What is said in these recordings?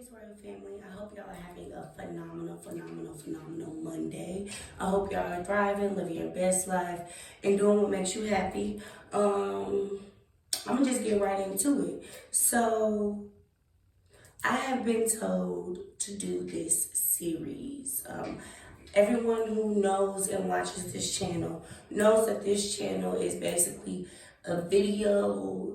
Greetings, Royal Family. I hope y'all are having a phenomenal Monday. I hope y'all are thriving, living your best life, and doing what makes you happy. I'm gonna just get right into it. So, I have been told to do this series. Everyone who knows and watches this channel knows that this channel is basically a video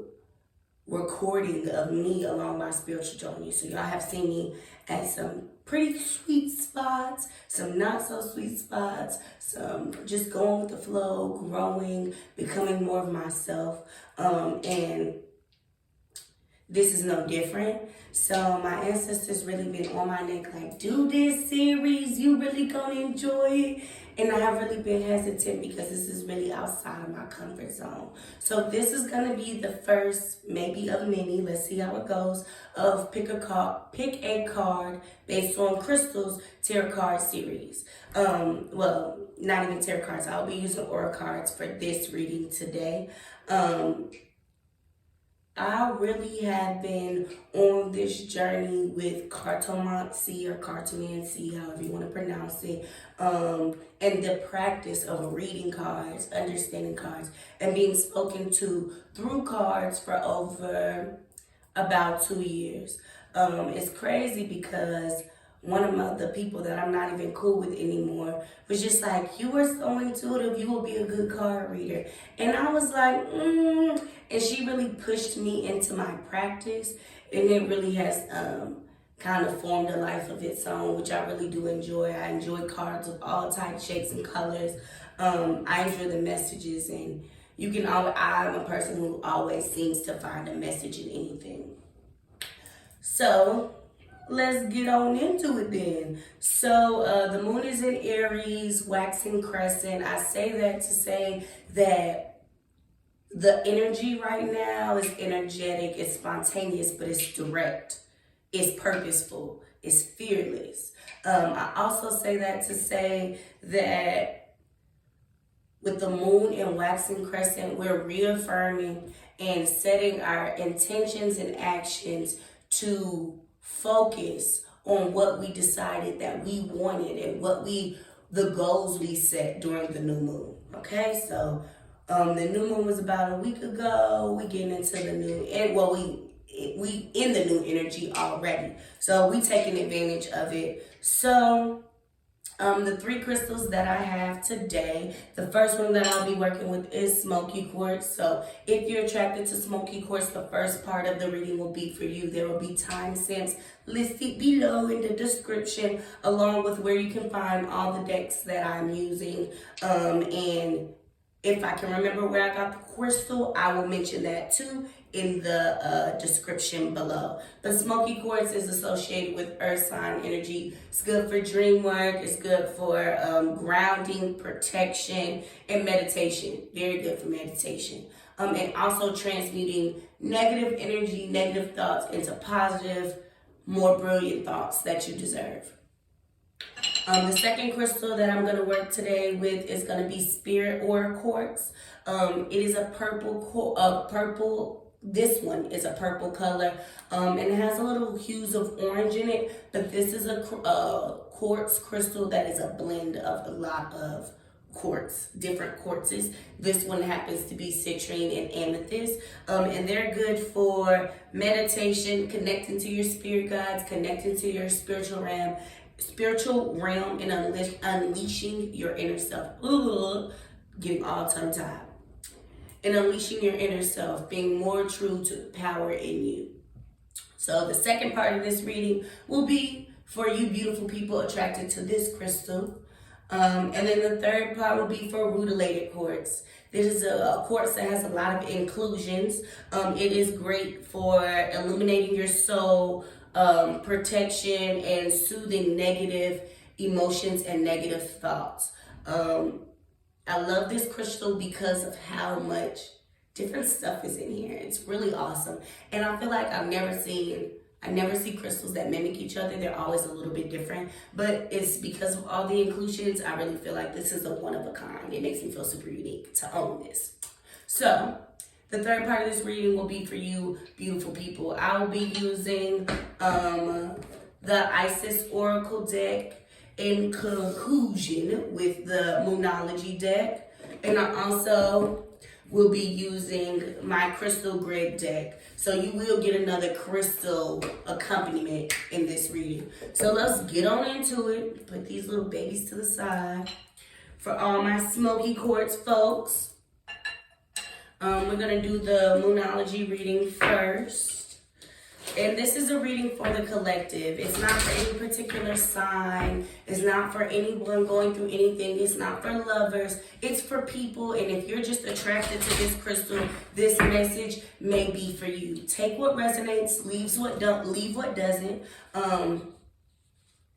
recording of me along my spiritual journey. So y'all have seen me at some pretty sweet spots, some not so sweet spots, some just going with the flow, growing, becoming more of myself. And this is no different. So my ancestors really been on my neck like, do this series, you really gonna enjoy it. And I have really been hesitant because this is really outside of my comfort zone. So this is gonna be the first, maybe of many, let's see how it goes, of pick a card based on crystals tarot card series. Well, not even tarot cards. I'll be using oracle cards for this reading today. I really have been on this journey with cartomancy or cartomancy, however you want to pronounce it, and the practice of reading cards, understanding cards, and being spoken to through cards for over about 2 years. It's crazy because one of the people that I'm not even cool with anymore was just like, you are so intuitive, you will be a good card reader. And I was like, and she really pushed me into my practice, and it really has kind of formed a life of its own, which I really do enjoy. I enjoy cards of all types, shapes, and colors. I enjoy the messages, and I'm a person who always seems to find a message in anything. So let's get on into it then. So the moon is in Aries, waxing crescent. I say that to say that the energy right now is energetic, it's spontaneous, but it's direct, it's purposeful, it's fearless. I also say that to say that with the moon and waxing crescent, we're reaffirming and setting our intentions and actions to focus on what we decided that we wanted and the goals we set during the new moon. Okay, so the new moon was about a week ago. We getting into the new, we in the new energy already. So we taking advantage of it. So the 3 crystals that I have today, the first one that I'll be working with is Smoky Quartz. So if you're attracted to Smoky Quartz, the first part of the reading will be for you. There will be timestamps listed below in the description, along with where you can find all the decks that I'm using. And if I can remember where I got the crystal, I will mention that too in the description below. But Smoky Quartz is associated with earth sign energy. It's good for dream work. It's good for grounding, protection, and meditation. Very good for meditation. And also transmuting negative energy, negative thoughts into positive, more brilliant thoughts that you deserve. The second crystal that I'm going to work today with is going to be Spirit Aura Quartz. It is a purple. This one is a purple color, and it has a little hues of orange in it. But this is a quartz crystal that is a blend of a lot of different quartzes. This one happens to be citrine and amethyst, and they're good for meditation, connecting to your spirit guides, connecting to your spiritual realm, and unleashing your inner self. Getting all tongue-tied. And unleashing your inner self, being more true to the power in you. So the second part of this reading will be for you beautiful people attracted to this crystal. And then the third part will be for Rutilated Quartz. This is a quartz that has a lot of inclusions. It is great for illuminating your soul, protection, and soothing negative emotions and negative thoughts. I love this crystal because of how much different stuff is in here. It's really awesome. And I feel like I never see crystals that mimic each other. They're always a little bit different, but it's because of all the inclusions. I really feel like this is a one of a kind. It makes me feel super unique to own this. So the third part of this reading will be for you beautiful people. I'll be using the Isis Oracle deck in conclusion with the Moonology deck. And I also will be using my crystal grid deck. So you will get another crystal accompaniment in this reading. So let's get on into it. Put these little babies to the side. For all my Smoky Quartz folks, we're gonna do the Moonology reading first. And this is a reading for the collective. It's not for any particular sign. It's not for anyone going through anything. It's not for lovers. It's for people. And if you're just attracted to this crystal, this message may be for you. Take what resonates, leave what doesn't,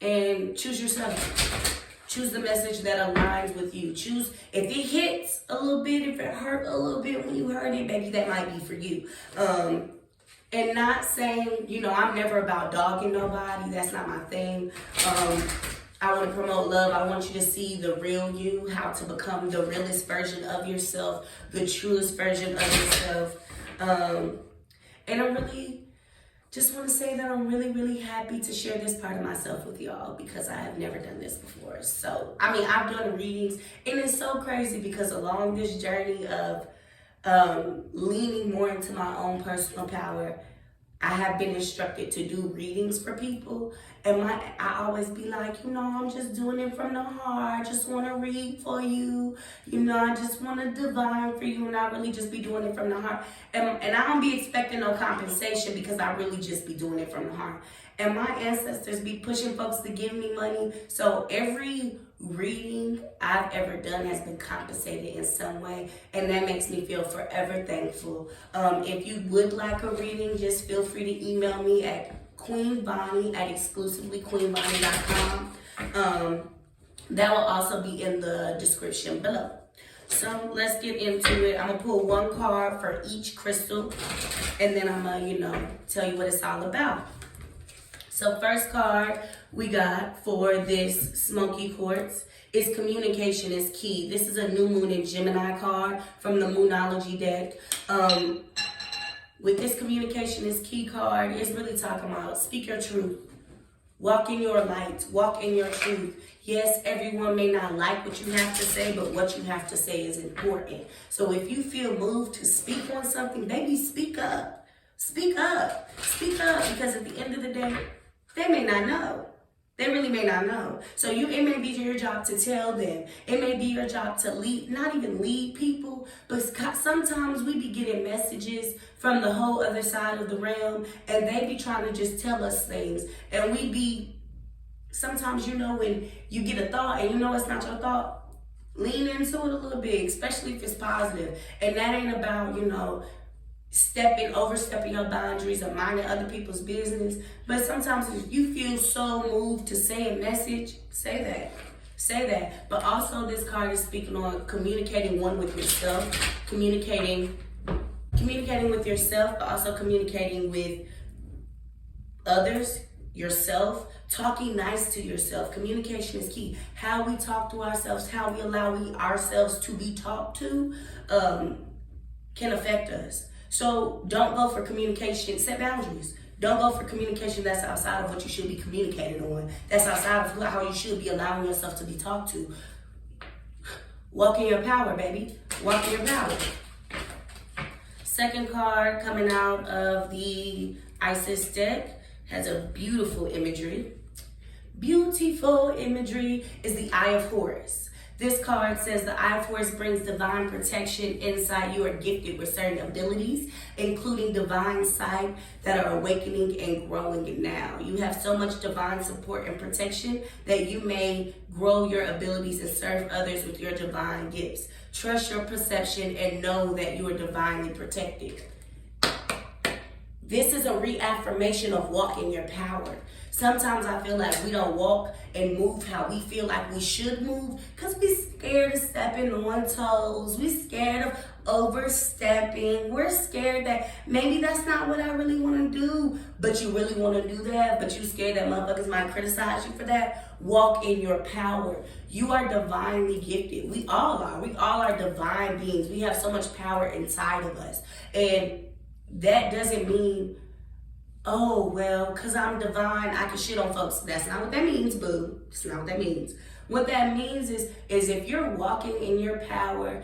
and choose yourself. Choose the message that aligns with you. Choose, if it hits a little bit, if it hurt a little bit when you heard it, maybe that might be for you. And not saying, you know, I'm never about dogging nobody. That's not my thing. I want to promote love. I want you to see the real you, how to become the realest version of yourself, the truest version of yourself. And I really just want to say that I'm really, really happy to share this part of myself with y'all because I have never done this before. So, I mean, I've done readings, and it's so crazy because along this journey of leaning more into my own personal power, I have been instructed to do readings for people, and I always be like, you know, I'm just doing it from the heart. I just want to read for you. You know, I just want to divine for you, and I really just be doing it from the heart. And I don't be expecting no compensation because I really just be doing it from the heart. And my ancestors be pushing folks to give me money. So every reading I've ever done has been compensated in some way, and that makes me feel forever thankful. If you would like a reading, just feel free to email me at QueenVanii at exclusivelyqueenvanii.com. That will also be in the description below. So let's get into it. I'm gonna pull one card for each crystal, and then I'm gonna, you know, tell you what it's all about. So first card we got for this Smoky Quartz is communication is key. This is a new moon in Gemini card from the Moonology deck. With this communication is key card, it's really talking about speak your truth. Walk in your light, walk in your truth. Yes, everyone may not like what you have to say, but what you have to say is important. So if you feel moved to speak on something, baby, speak up. Speak up. Speak up, because at the end of the day, they may not know. They really may not know. So it may be your job to tell them. It may be your job to lead, not even lead people, but sometimes we be getting messages from the whole other side of the realm, and they be trying to just tell us things. And we be, sometimes, you know, when you get a thought and you know it's not your thought, lean into it a little bit, especially if it's positive. And that ain't about, you know, overstepping your boundaries or minding other people's business. But sometimes if you feel so moved to say a message, say that. Say that. But also this card is speaking on communicating with yourself, communicating with yourself, but also communicating with others, yourself, talking nice to yourself. Communication is key. How we talk to ourselves, how we allow ourselves to be talked to, can affect us. So don't go for communication, set boundaries. Don't go for communication that's outside of what you should be communicating on. That's outside of how you should be allowing yourself to be talked to. Walk in your power, baby. Walk in your power. Second card coming out of the Isis deck has a beautiful imagery. Beautiful imagery is the Eye of Horus. This card says the Eye of Horus brings divine protection, insight. You are gifted with certain abilities, including divine sight, that are awakening and growing now. You have so much divine support and protection that you may grow your abilities and serve others with your divine gifts. Trust your perception and know that you are divinely protected. This is a reaffirmation of walking your power. Sometimes I feel like we don't walk and move how we feel like we should move because we're scared of stepping on toes. We're scared of overstepping. We're scared that maybe that's not what I really want to do, but you really want to do that, but you scared that motherfuckers might criticize you for that. Walk in your power. You are divinely gifted. We all are. We all are divine beings. We have so much power inside of us. And that doesn't mean oh, well, because I'm divine, I can shit on folks. That's not what that means, boo. That's not what that means. What that means is if you're walking in your power,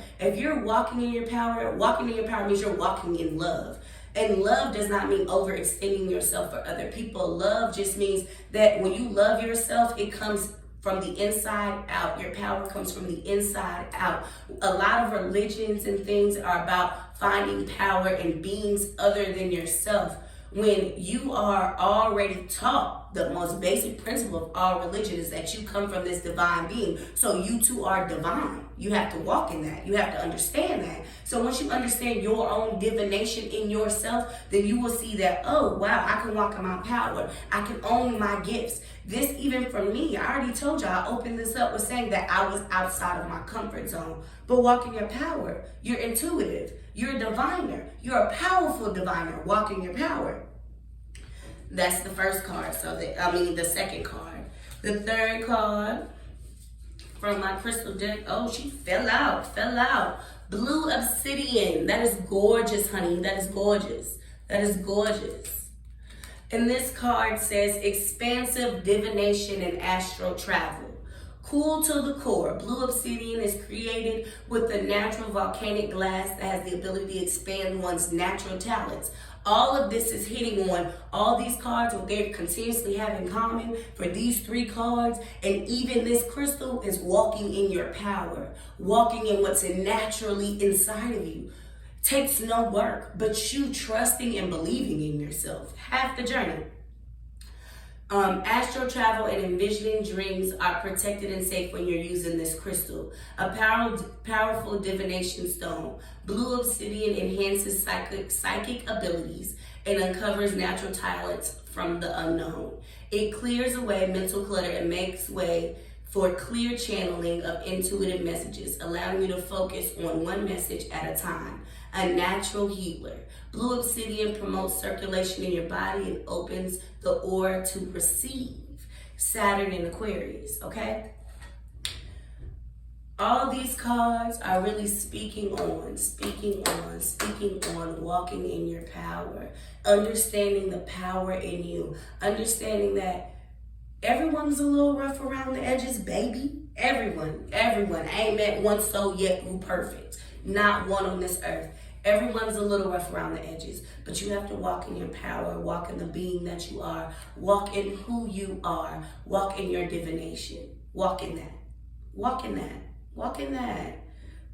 walking in your power means you're walking in love. And love does not mean overextending yourself for other people. Love just means that when you love yourself, it comes from the inside out. Your power comes from the inside out. A lot of religions and things are about finding power in beings other than yourself. When you are already taught the most basic principle of all religion is that you come from this divine being. So you too are divine. You have to walk in that. You have to understand that. So once you understand your own divination in yourself, then you will see that, oh, wow, I can walk in my power. I can own my gifts. This even for me, I already told you, I opened this up with saying that I was outside of my comfort zone. But walk in your power. You're intuitive. You're a diviner. You're a powerful diviner. Walk in your power. That's the first card. The second card. The third card from my crystal deck. Oh, she fell out. Blue obsidian. That is gorgeous, honey. That is gorgeous. And this card says expansive divination and astral travel. Cool to the core. Blue obsidian is created with the natural volcanic glass that has the ability to expand one's natural talents. All of this is hitting on all these cards, what they continuously have in common for these three cards. And even this crystal is walking in your power, walking in what's naturally inside of you. Takes no work, but you trusting and believing in yourself. Half the journey. Astral travel and envisioning dreams are protected and safe when you're using this crystal. A powerful divination stone. Blue obsidian enhances psychic abilities and uncovers natural talents from the unknown. It clears away mental clutter and makes way for clear channeling of intuitive messages, allowing you to focus on one message at a time. A natural healer. Blue obsidian promotes circulation in your body and opens the aura to receive. Saturn in Aquarius, okay? All these cards are really speaking on walking in your power, understanding the power in you, understanding that everyone's a little rough around the edges, baby. Everyone. I ain't met one soul yet who perfect. Not one on this earth. Everyone's a little rough around the edges, but you have to walk in your power, walk in the being that you are, walk in who you are, walk in your divination. Walk in that.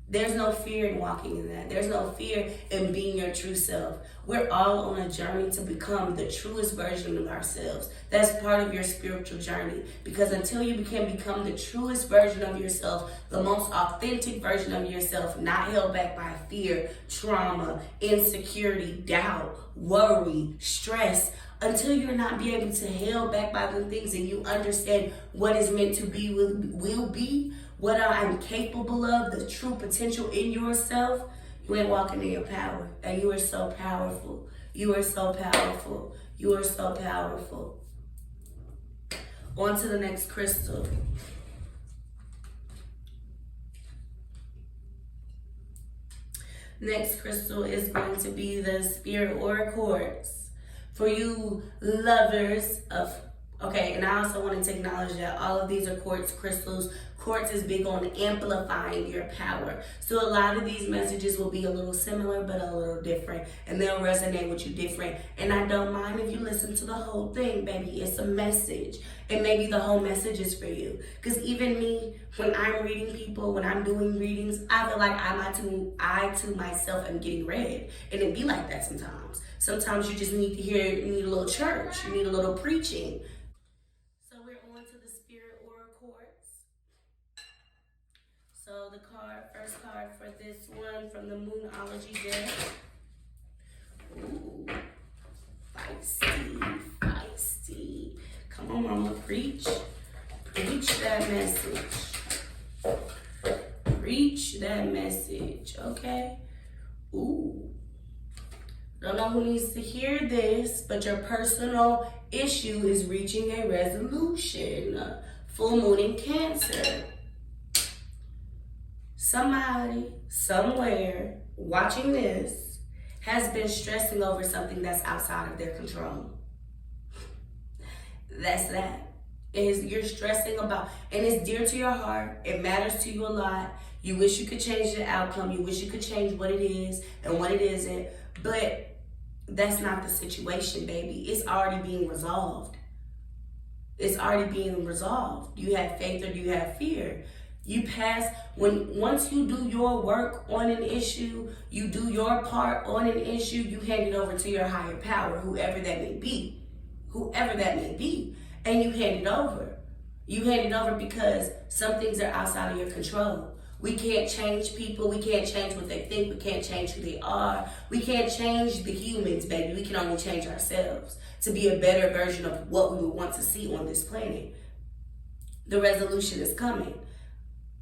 There's no fear in walking in that. There's no fear in being your true self. We're all on a journey to become the truest version of ourselves. That's part of your spiritual journey. Because until you can become the truest version of yourself, the most authentic version of yourself, not held back by fear, trauma, insecurity, doubt, worry, stress, until you're not be able to held back by the things and you understand what is meant to be will be, what I'm capable of, the true potential in yourself, you ain't walking in your power. And you are so powerful. On to the next crystal. Next crystal is going to be the Spirit Aura Quartz. For you lovers of, okay, and I also wanted to acknowledge that all of these are quartz crystals. Quartz is big on amplifying your power. So a lot of these messages will be a little similar, but a little different. And they'll resonate with you different. And I don't mind if you listen to the whole thing, baby. It's a message. And maybe the whole message is for you. Because even me, when I'm reading people, when I'm doing readings, I feel like I to myself am getting read. And it be like that sometimes. Sometimes you just need to hear, you need a little church. You need a little preaching. So we're on to the Spirit Aura Quartz. So the first card for this one from the Moonology deck. Ooh, feisty. Come on, mama, preach. Preach that message, okay? Ooh. Don't know who needs to hear this, but your personal issue is reaching a resolution. Full moon in Cancer. Somebody, somewhere, watching this, has been stressing over something that's outside of their control. That's that. You're stressing about, and it's dear to your heart. It matters to you a lot. You wish you could change the outcome. You wish you could change what it is and what it isn't. But that's not the situation, baby. It's already being resolved. It's already being resolved. You have faith or you have fear. You pass, once you do your work on an issue, you do your part on an issue, you hand it over to your higher power, whoever that may be. Whoever that may be. And you hand it over. You hand it over because some things are outside of your control. We can't change people. We can't change what they think. We can't change who they are. We can't change the humans, baby. We can only change ourselves to be a better version of what we would want to see on this planet. The resolution is coming.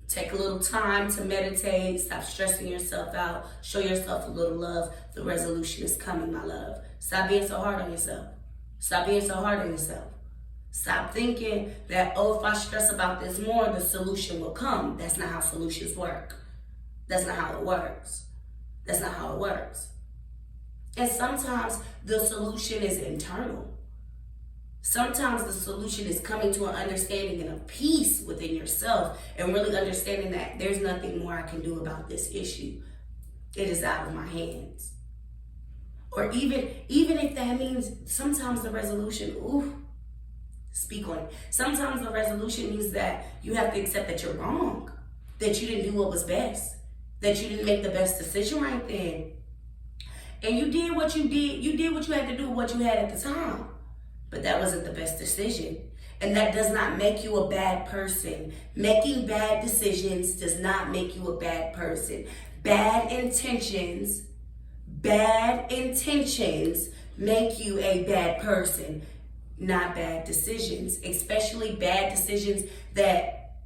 Take a little time to meditate. Stop stressing yourself out. Show yourself a little love. The resolution is coming, my love. Stop being so hard on yourself. Stop being so hard on yourself. Stop thinking that, oh, if I stress about this more, the solution will come. That's not how solutions work. That's not how it works. That's not how it works. And sometimes the solution is internal. Sometimes the solution is coming to an understanding and a peace within yourself and really understanding that there's nothing more I can do about this issue. It is out of my hands. Or even if that means sometimes the resolution, speak on it. Sometimes the resolution means that you have to accept that you're wrong, that you didn't do what was best, that you didn't make the best decision right then. And you did what you did. You did what you had to do, what you had at the time. But that wasn't the best decision. And that does not make you a bad person. Making bad decisions does not make you a bad person. Bad intentions make you a bad person. Not bad decisions, especially bad decisions that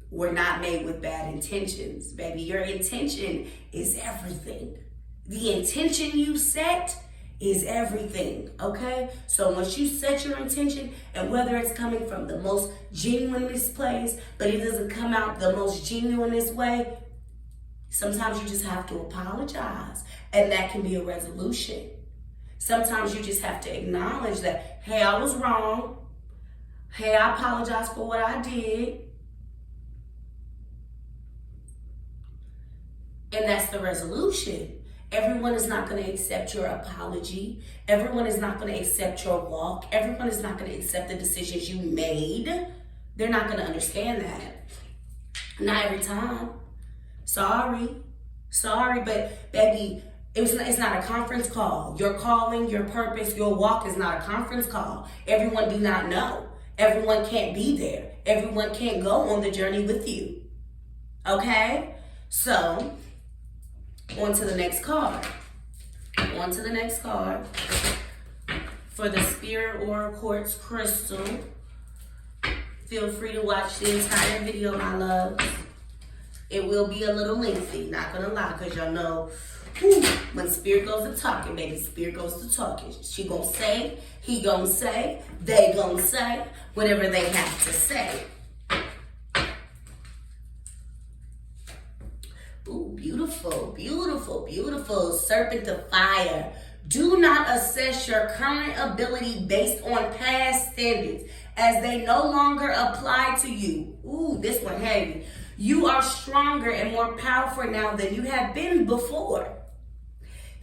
were not made with bad intentions. Baby, your intention is everything. The intention you set is everything, okay? So once you set your intention, and whether it's coming from the most genuinest place, but it doesn't come out the most genuinest way, sometimes you just have to apologize, and that can be a resolution. Sometimes you just have to acknowledge that, hey, I was wrong. Hey, I apologize for what I did. And that's the resolution. Everyone is not going to accept your apology. Everyone is not going to accept your walk. Everyone is not going to accept the decisions you made. They're not going to understand that. Not every time. Sorry, but baby, it's not a conference call. Your calling, your purpose, your walk is not a conference call. Everyone do not know. Everyone can't be there. Everyone can't go on the journey with you. Okay? So, on to the next card. On to the next card. For the Spirit Aura Quartz Crystal. Feel free to watch the entire video, my loves. It will be a little lengthy, not gonna lie, because y'all know, when Spirit goes to talking, baby, Spirit goes to talking. She gonna say, he gonna say, they gonna say, whatever they have to say. Ooh, beautiful, beautiful, beautiful. Serpent of fire. Do not assess your current ability based on past standards as they no longer apply to you. Ooh, this one heavy. You are stronger and more powerful now than you have been before.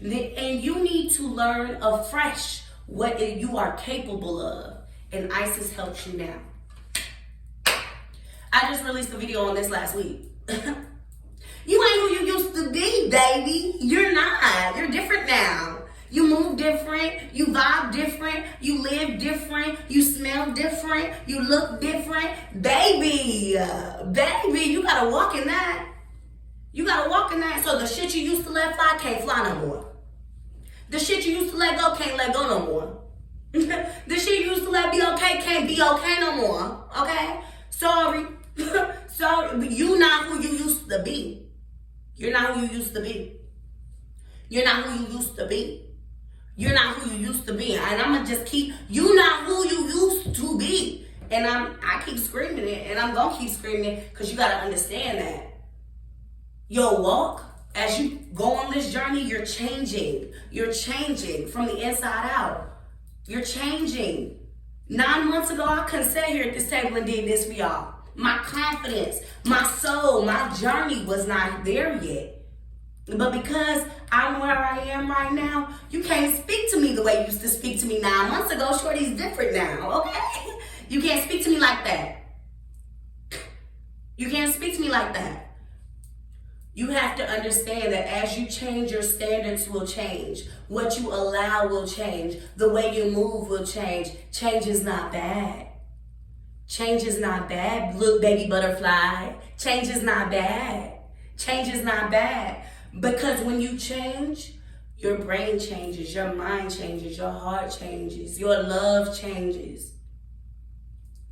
And you need to learn afresh what you are capable of. And Isis helps you now. I just released a video on this last week. You ain't who you used to be, baby. You're not. You're different now. You move different, you vibe different, you live different, you smell different, you look different. Baby, you gotta walk in that. You gotta walk in that. So the shit you used to let fly can't fly no more. The shit you used to let go can't let go no more. The shit you used to let be okay can't be okay no more. Okay? Sorry. Sorry, you not who you used to be. You're not who you used to be. You're not who you used to be. You're not who you used to be. And I'm going to just keep, you not who you used to be. And I keep screaming it, and I'm going to keep screaming it, because you got to understand that. Your walk, as you go on this journey, you're changing. You're changing from the inside out. You're changing. 9 months ago, I couldn't sit here at this table and did this for y'all. My confidence, my soul, my journey was not there yet. But because I'm where I am right now, you can't speak to me the way you used to speak to me 9 months ago. Shorty's different now, okay? You can't speak to me like that. You can't speak to me like that. You have to understand that as you change, your standards will change. What you allow will change. The way you move will change. Change is not bad. Change is not bad. Look, baby butterfly. Change is not bad. Change is not bad. Because when you change, your brain changes, your mind changes, your heart changes, your love changes.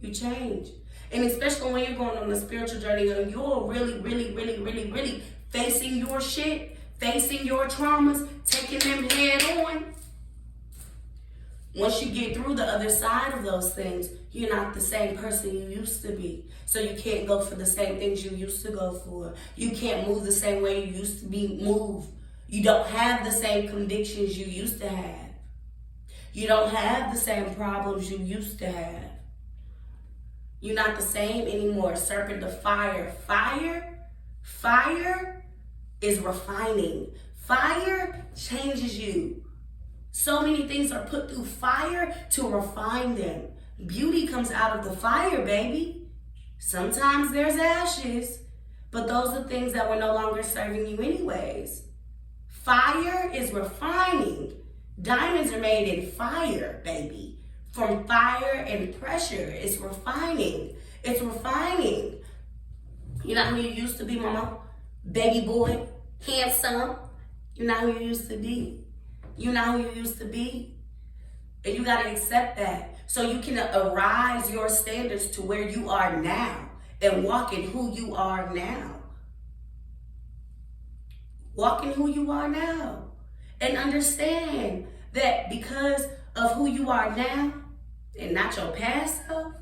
You change. And especially when you're going on a spiritual journey and you're really facing your shit, facing your traumas, taking them head on. Once you get through the other side of those things, you're not the same person you used to be. So you can't go for the same things you used to go for. You can't move the same way you used to be moved. You don't have the same convictions you used to have. You don't have the same problems you used to have. You're not the same anymore. Serpent of fire. Fire is refining. Fire changes you. So many things are put through fire to refine them. Beauty comes out of the fire, baby. Sometimes there's ashes, but those are things that were no longer serving you anyways. Fire is refining. Diamonds are made in fire, baby. From fire and pressure, it's refining. It's refining. You know who you used to be, mama? Baby boy, handsome. You know who you used to be. You know who you used to be. And you got to accept that. So you can arise your standards to where you are now and walk in who you are now. Walk in who you are now. And understand that because of who you are now and not your past self,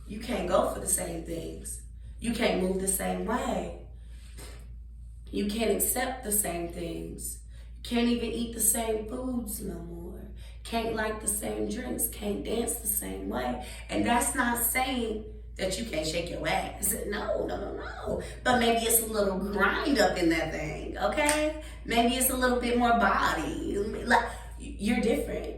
you can't go for the same things. You can't move the same way. You can't accept the same things. You can't even eat the same foods no more. Can't like the same drinks. Can't dance the same way. And that's not saying that you can't shake your ass. No. But maybe it's a little grind up in that thing, okay? Maybe it's a little bit more body. Like, you're different.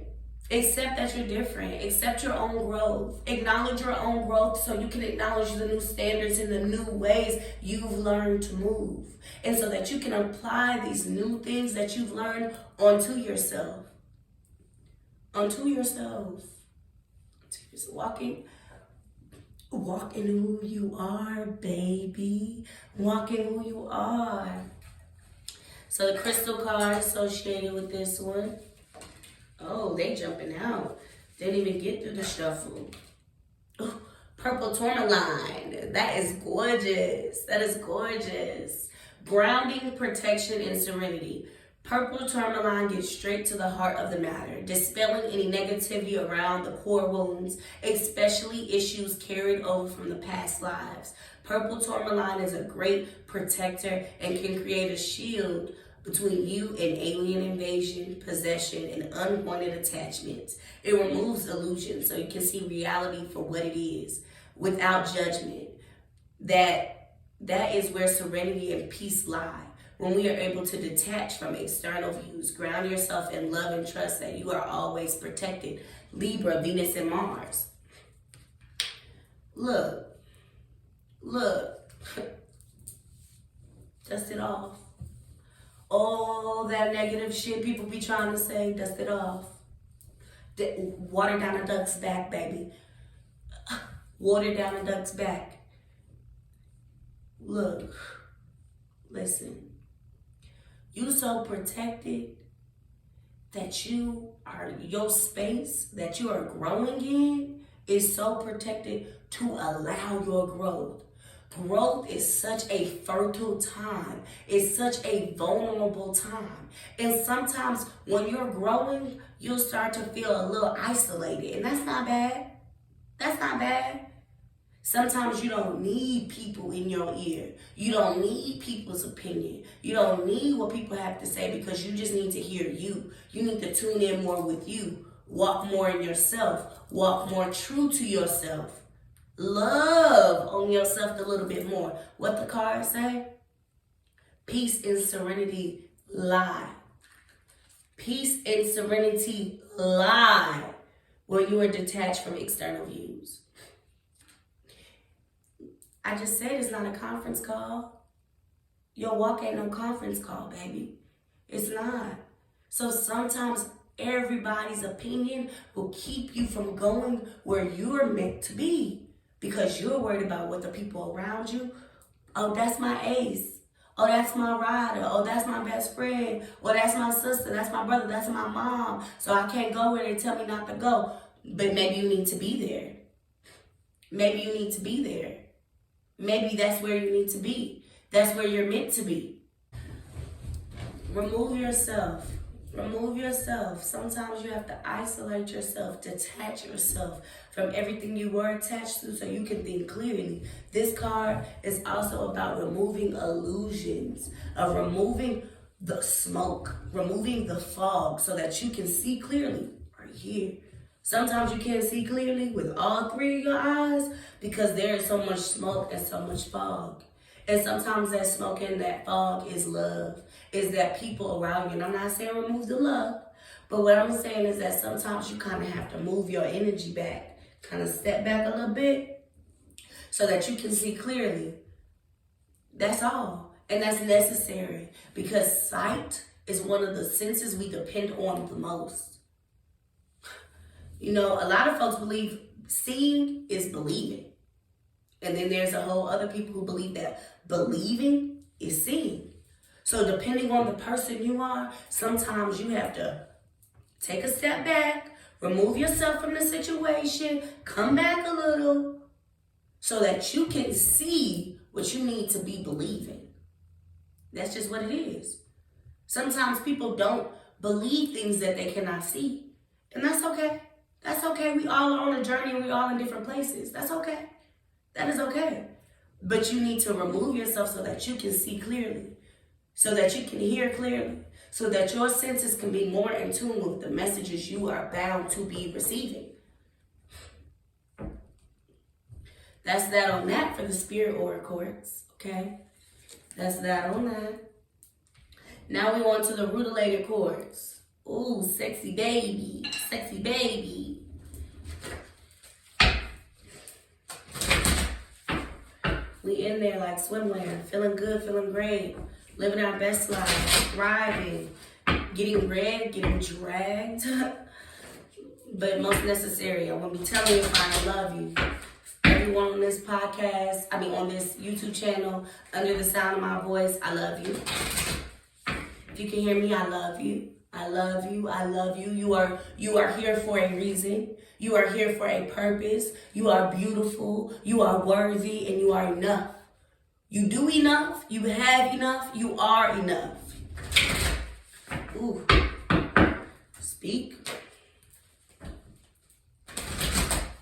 Accept that you're different. Accept your own growth. Acknowledge your own growth so you can acknowledge the new standards and the new ways you've learned to move. And so that you can apply these new things that you've learned onto yourself. Onto yourself. Just walking who you are, baby. Walking who you are. So the crystal card associated with this one. Oh, they jumping out. Didn't even get through the shuffle. Oh, purple tourmaline. That is gorgeous. That is gorgeous. Grounding, protection, and serenity. Purple tourmaline gets straight to the heart of the matter, dispelling any negativity around the core wounds, especially issues carried over from the past lives. Purple tourmaline is a great protector and can create a shield between you and alien invasion, possession, and unwanted attachments. It removes illusion so you can see reality for what it is without judgment. That is where serenity and peace lie. When we are able to detach from external views, ground yourself in love and trust that you are always protected. Libra, Venus, and Mars. Look. Dust it off. All that negative shit people be trying to say, dust it off. Water down a duck's back, baby. Water down a duck's back. Look, listen. You so protected that your space that you are growing in is so protected to allow your growth. Growth is such a fertile time. It's such a vulnerable time. And sometimes when you're growing, you'll start to feel a little isolated. And that's not bad. That's not bad. Sometimes you don't need people in your ear. You don't need people's opinion. You don't need what people have to say because you just need to hear you. You need to tune in more with you. Walk more in yourself. Walk more true to yourself. Love on yourself a little bit more. What the cards say? Peace and serenity lie. Peace and serenity lie when you are detached from external views. I just said it's not a conference call. Your walk ain't no conference call, baby. It's not. So sometimes everybody's opinion will keep you from going where you're meant to be because you're worried about what the people around you. Oh, that's my ace. Oh, that's my rider. Oh, that's my best friend. Oh, that's my sister. That's my brother. That's my mom. So I can't go where they tell me not to go. But maybe you need to be there. Maybe you need to be there. Maybe that's where you need to be. That's where you're meant to be. Remove yourself. Remove yourself. Sometimes you have to isolate yourself, detach yourself from everything you were attached to so you can think clearly. This card is also about removing illusions, of removing the smoke, removing the fog so that you can see clearly right here. Sometimes you can't see clearly with all three of your eyes because there is so much smoke and so much fog. And sometimes that smoke and that fog is love, is that people around you. And I'm not saying remove the love, but what I'm saying is that sometimes you kind of have to move your energy back, kind of step back a little bit so that you can see clearly. That's all. And that's necessary because sight is one of the senses we depend on the most. You know, a lot of folks believe seeing is believing. And then there's a whole other people who believe that believing is seeing. So depending on the person you are, sometimes you have to take a step back, remove yourself from the situation, come back a little so that you can see what you need to be believing. That's just what it is. Sometimes people don't believe things that they cannot see. And that's okay. That's okay. We all are on a journey and we're all in different places. That's okay. That is okay. But you need to remove yourself so that you can see clearly, so that you can hear clearly, so that your senses can be more in tune with the messages you are bound to be receiving. That's that on that for the Spirit Aura Quartz, okay? That's that on that. Now we on to the Rutilated Quartz. Ooh, sexy baby, sexy baby. We in there like swimwear, feeling good, feeling great, living our best life, thriving, getting read, getting dragged, but most necessary. I want to be telling you if I love you. Everyone on this podcast, on this YouTube channel, under the sound of my voice, I love you. If you can hear me, I love you. I love you. I love you. You are here for a reason. You are here for a purpose. You are beautiful. You are worthy, and you are enough. You do enough. You have enough. You are enough. Ooh. Speak.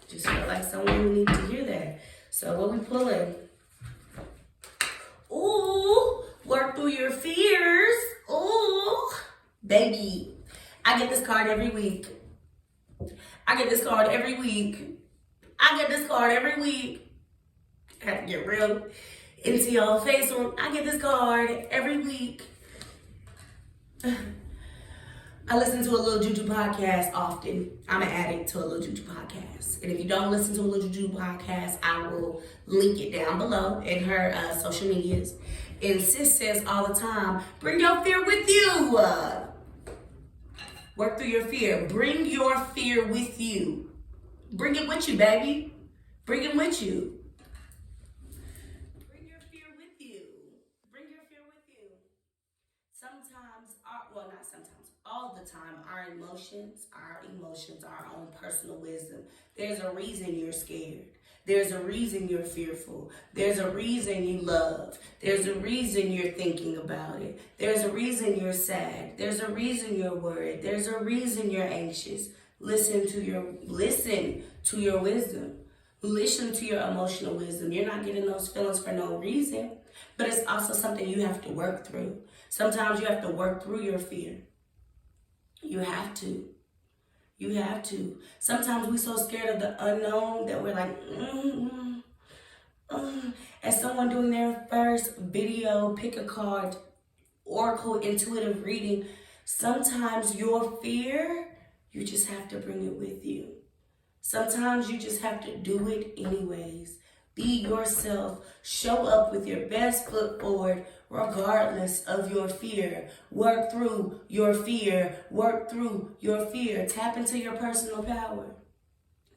Just feel like someone who needs to hear that. So what we pulling? Ooh. Work through your fears. Ooh. Baby, I get this card every week. I get this card every week. I get this card every week. I have to get real into y'all face on. I get this card every week. I listen to a Little Juju podcast often. I'm an addict to a Little Juju podcast. And if you don't listen to a Little Juju podcast, I will link it down below in her social medias. And sis says all the time, bring your fear with you. Work through your fear. Bring your fear with you. Bring it with you, baby. Bring it with you. Bring your fear with you. Bring your fear with you. Sometimes, not sometimes, all the time, our emotions, our own personal wisdom. There's a reason you're scared. There's a reason you're fearful. There's a reason you love. There's a reason you're thinking about it. There's a reason you're sad. There's a reason you're worried. There's a reason you're anxious. Listen to your wisdom. Listen to your emotional wisdom. You're not getting those feelings for no reason, but it's also something you have to work through. Sometimes you have to work through your fear. You have to. You have to. Sometimes we're so scared of the unknown that we're like, As someone doing their first video, pick a card, oracle, intuitive reading, sometimes your fear, you just have to bring it with you. Sometimes you just have to do it anyways. Be yourself. Show up with your best foot forward regardless of your fear. Work through your fear. Work through your fear. Tap into your personal power.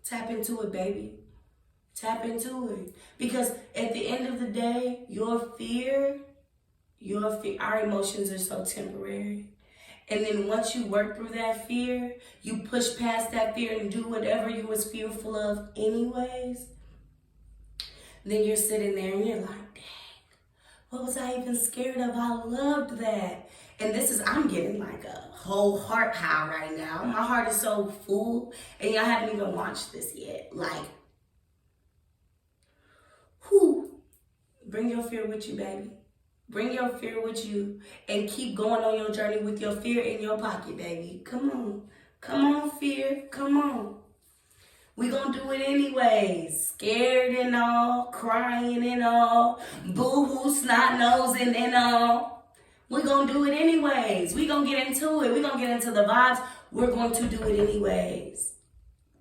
Tap into it, baby. Tap into it. Because at the end of the day, your fear, our emotions are so temporary. And then once you work through that fear, you push past that fear and do whatever you was fearful of anyways, then you're sitting there and you're like, dang, what was I even scared of? I loved that. And I'm getting like a whole heart high right now. My heart is so full, and y'all haven't even watched this yet. Like, whew, bring your fear with you, baby. Bring your fear with you and keep going on your journey with your fear in your pocket, baby. Come on. Come on, fear. Come on. We gonna do it anyways. Scared and all, crying and all, boo-hoo, snot-nosing and all. We gonna do it anyways. We gonna get into it. We gonna get into the vibes. We're going to do it anyways.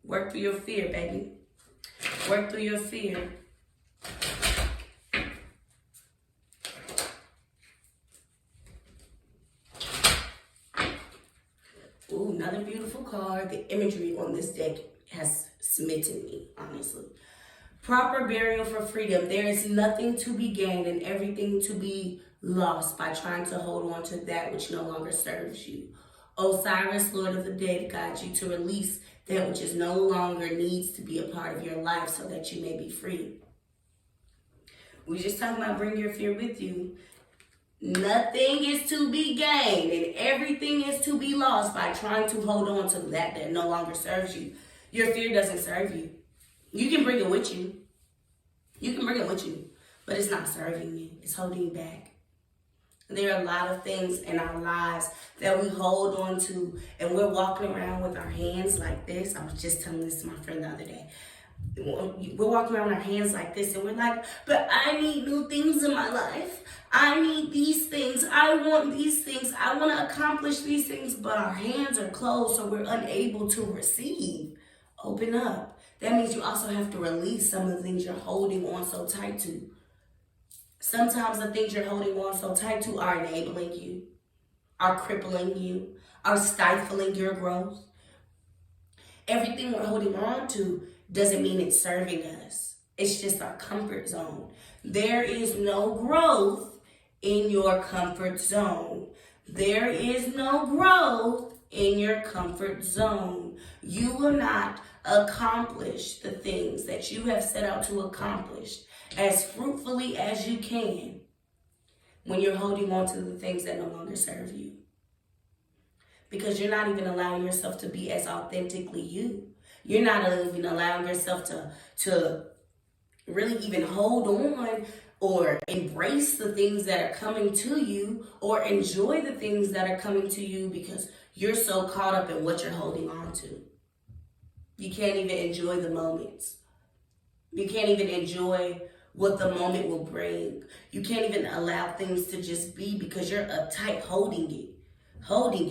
Work through your fear, baby. Work through your fear. Ooh, another beautiful card. The imagery on this deck has smitten me, honestly. Proper burial for freedom. There is nothing to be gained and everything to be lost by trying to hold on to that which no longer serves you. Osiris, Lord of the Dead, guides you to release that which is no longer needs to be a part of your life so that you may be free. We just talking about bring your fear with you. Nothing is to be gained and everything is to be lost by trying to hold on to that no longer serves you. Your fear doesn't serve you. You can bring it with you. You can bring it with you, but it's not serving you. It's holding you back. There are a lot of things in our lives that we hold on to, and we're walking around with our hands like this. I was just telling this to my friend the other day. We're walking around with our hands like this, and we're like, but I need new things in my life. I need these things. I want these things. I want to accomplish these things, but our hands are closed, so we're unable to receive. Open up. That means you also have to release some of the things you're holding on so tight to. Sometimes the things you're holding on so tight to are enabling you, are crippling you, are stifling your growth. Everything we're holding on to doesn't mean it's serving us. It's just our comfort zone. There is no growth in your comfort zone. There is no growth in your comfort zone. You will not accomplish the things that you have set out to accomplish as fruitfully as you can when you're holding on to the things that no longer serve you. Because you're not even allowing yourself to be as authentically you. You're not even allowing yourself to really even hold on or embrace the things that are coming to you or enjoy the things that are coming to you because you're so caught up in what you're holding on to. You can't even enjoy the moments. You can't even enjoy what the moment will bring. You can't even allow things to just be because you're uptight holding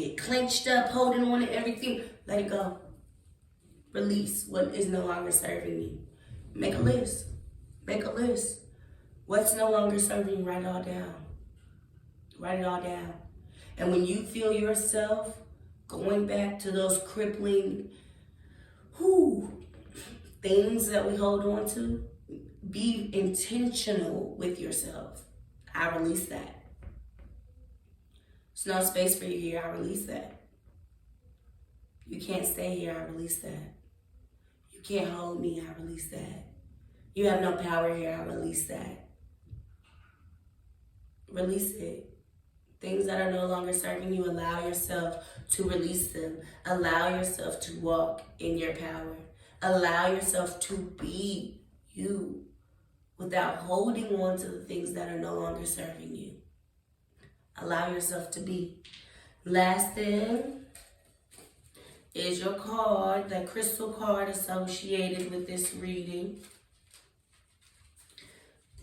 it, clenched up, holding on to everything. Let it go. Release what is no longer serving you. Make a list. Make a list. What's no longer serving you, write it all down. Write it all down. And when you feel yourself going back to those crippling things that we hold on to, be intentional with yourself. I release that. There's no space for you here. I release that. You can't stay here. I release that. You can't hold me. I release that. You have no power here. I release that. Release it. Things that are no longer serving you, allow yourself to release them. Allow yourself to walk in your power. Allow yourself to be you without holding on to the things that are no longer serving you. Allow yourself to be. Last thing is your card, that crystal card associated with this reading.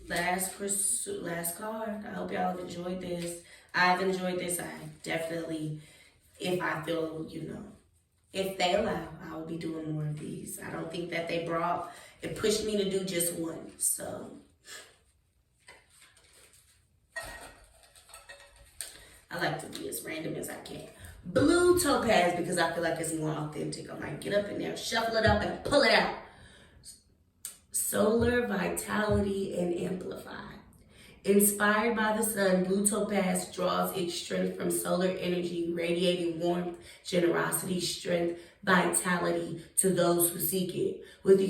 Last card. I hope y'all have enjoyed this. I've enjoyed this. I definitely, if I feel, if they allow, I will be doing more of these. I don't think that it pushed me to do just one. So I like to be as random as I can. Blue topaz, because I feel like it's more authentic. I might get up in there, shuffle it up, and pull it out. Solar vitality and amplify. Inspired by the sun, blue topaz draws its strength from solar energy, radiating warmth, generosity, strength, vitality to those who seek it. With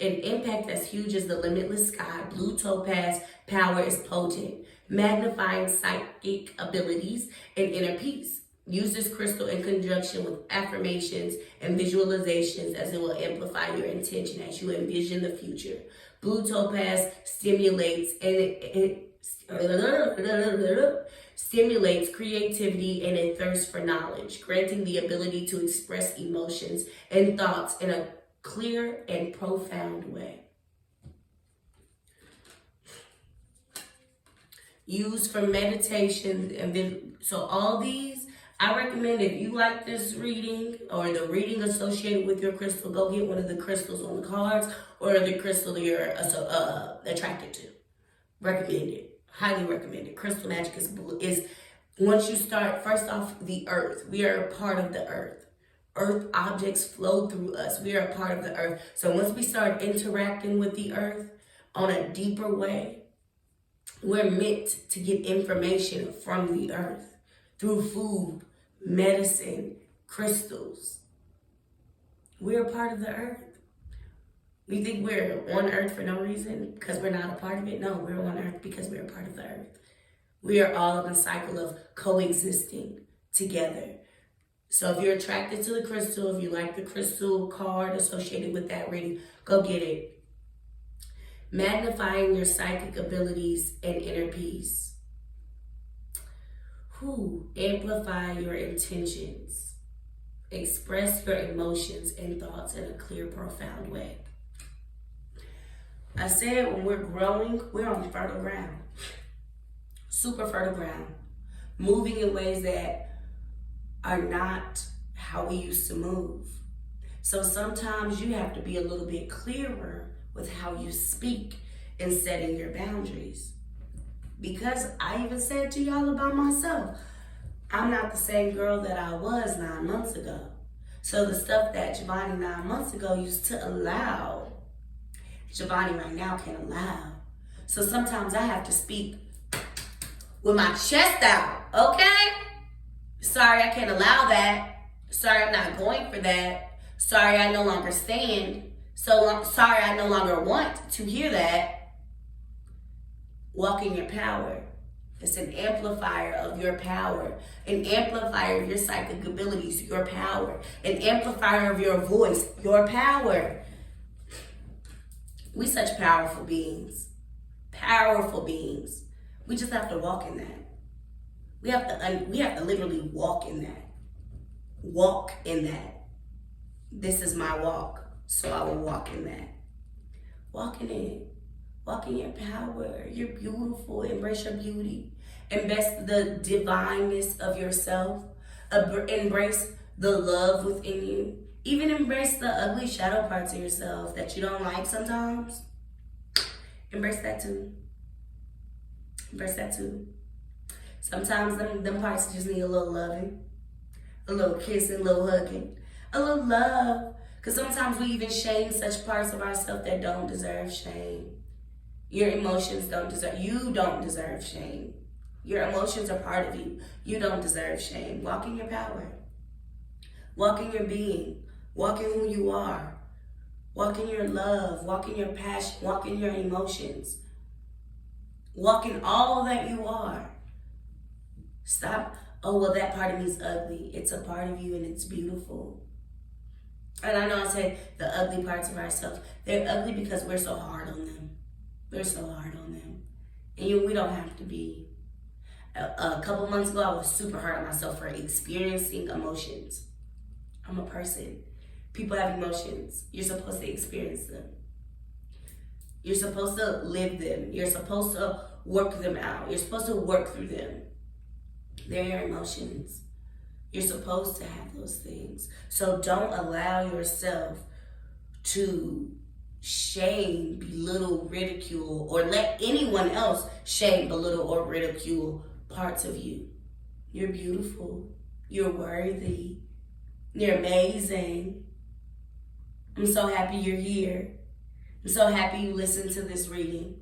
an impact as huge as the limitless sky, blue topaz power is potent, magnifying psychic abilities and inner peace. Use this crystal in conjunction with affirmations and visualizations, as it will amplify your intention as you envision the future. Blue topaz stimulates creativity and a thirst for knowledge, granting the ability to express emotions and thoughts in a clear and profound way. Used for meditation and so all these, I recommend, if you like this reading or the reading associated with your crystal, go get one of the crystals on the cards or the crystal you're attracted to. Recommend it. Highly recommend it. Crystal magic is once you start, first off, the earth. We are a part of the earth. Earth objects flow through us. We are a part of the earth. So once we start interacting with the earth on a deeper way, we're meant to get information from the earth through food, medicine, crystals. We're a part of the earth. We think we're on earth for no reason because we're not a part of it. No, we're on earth because we're a part of the earth. We are all in a cycle of coexisting together. So if you're attracted to the crystal, if you like the crystal card associated with that reading, go get it. Magnifying your psychic abilities and inner peace. Amplify your intentions. Express your emotions and thoughts in a clear, profound way. I said when we're growing, we're on fertile ground. Super fertile ground. Moving in ways that are not how we used to move. So sometimes you have to be a little bit clearer with how you speak and setting your boundaries. Because I even said to y'all about myself, I'm not the same girl that I was 9 months ago. So the stuff that JYJAustin 9 months ago used to allow, JYJAustin right now can't allow. So sometimes I have to speak with my chest out, okay? Sorry, I can't allow that. Sorry, I'm not going for that. Sorry, I no longer stand. Sorry, I no longer want to hear that. Walk in your power. It's an amplifier of your power. An amplifier of your psychic abilities, your power. An amplifier of your voice, your power. We such powerful beings. Powerful beings. We just have to walk in that. We have to literally walk in that. Walk in that. This is my walk, so I will walk in that. Walk in it. Walk in your power. You're beautiful. Embrace your beauty. Embrace the divineness of yourself. Embrace the love within you. Even embrace the ugly shadow parts of yourself that you don't like sometimes. Embrace that too. Embrace that too. Sometimes them parts just need a little loving, a little kissing, a little hugging, a little love. Because sometimes we even shame such parts of ourselves that don't deserve shame. Your emotions you don't deserve shame. Your emotions are part of you. You don't deserve shame. Walk in your power. Walk in your being. Walk in who you are. Walk in your love. Walk in your passion. Walk in your emotions. Walk in all that you are. Stop. Oh, well, that part of me is ugly. It's a part of you and it's beautiful. And I know I said the ugly parts of ourselves. They're ugly because we're so hard on them. We're so hard on them. And we don't have to be. A couple months ago, I was super hard on myself for experiencing emotions. I'm a person. People have emotions. You're supposed to experience them. You're supposed to live them. You're supposed to work them out. You're supposed to work through them. They're your emotions. You're supposed to have those things. So don't allow yourself to shame, belittle, ridicule, or let anyone else shame, belittle, or ridicule parts of you. You're beautiful. You're worthy. You're amazing. I'm so happy you're here. I'm so happy you listened to this reading.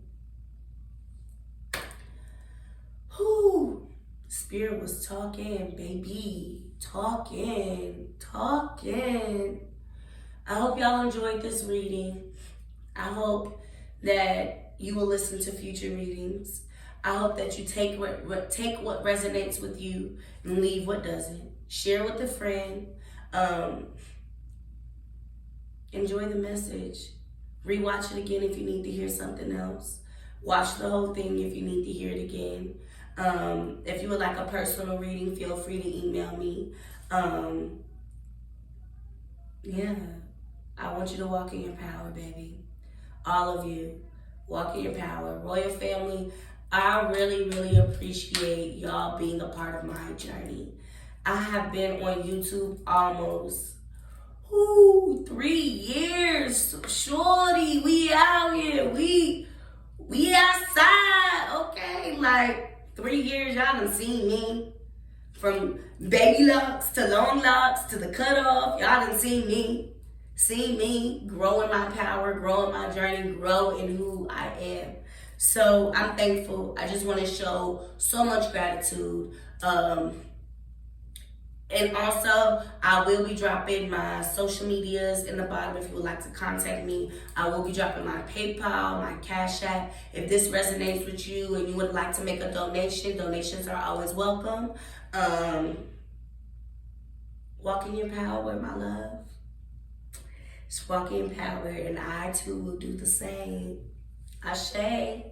Whew. Spirit was talking, baby. Talking. I hope y'all enjoyed this reading. I hope that you will listen to future readings. I hope that you take what resonates with you and leave what doesn't. Share with a friend. Enjoy the message. Rewatch it again if you need to hear something else. Watch the whole thing if you need to hear it again. If you would like a personal reading, feel free to email me. Yeah, I want you to walk in your power, baby. All of you, walk in your power. Royal family, I really, really appreciate y'all being a part of my journey. I have been on YouTube almost 3 years. Shorty, we out here. We outside, okay? Like 3 years, y'all done seen me. From baby locks to long locks to the cutoff, y'all done seen me. See me grow in my power, grow in my journey, grow in who I am. So I'm thankful. I just want to show so much gratitude. And also, I will be dropping my social medias in the bottom if you would like to contact me. I will be dropping my PayPal, my Cash App. If this resonates with you and you would like to make a donation, donations are always welcome. Walk in your power, my love. Just walk in power, and I too will do the same. Ashe.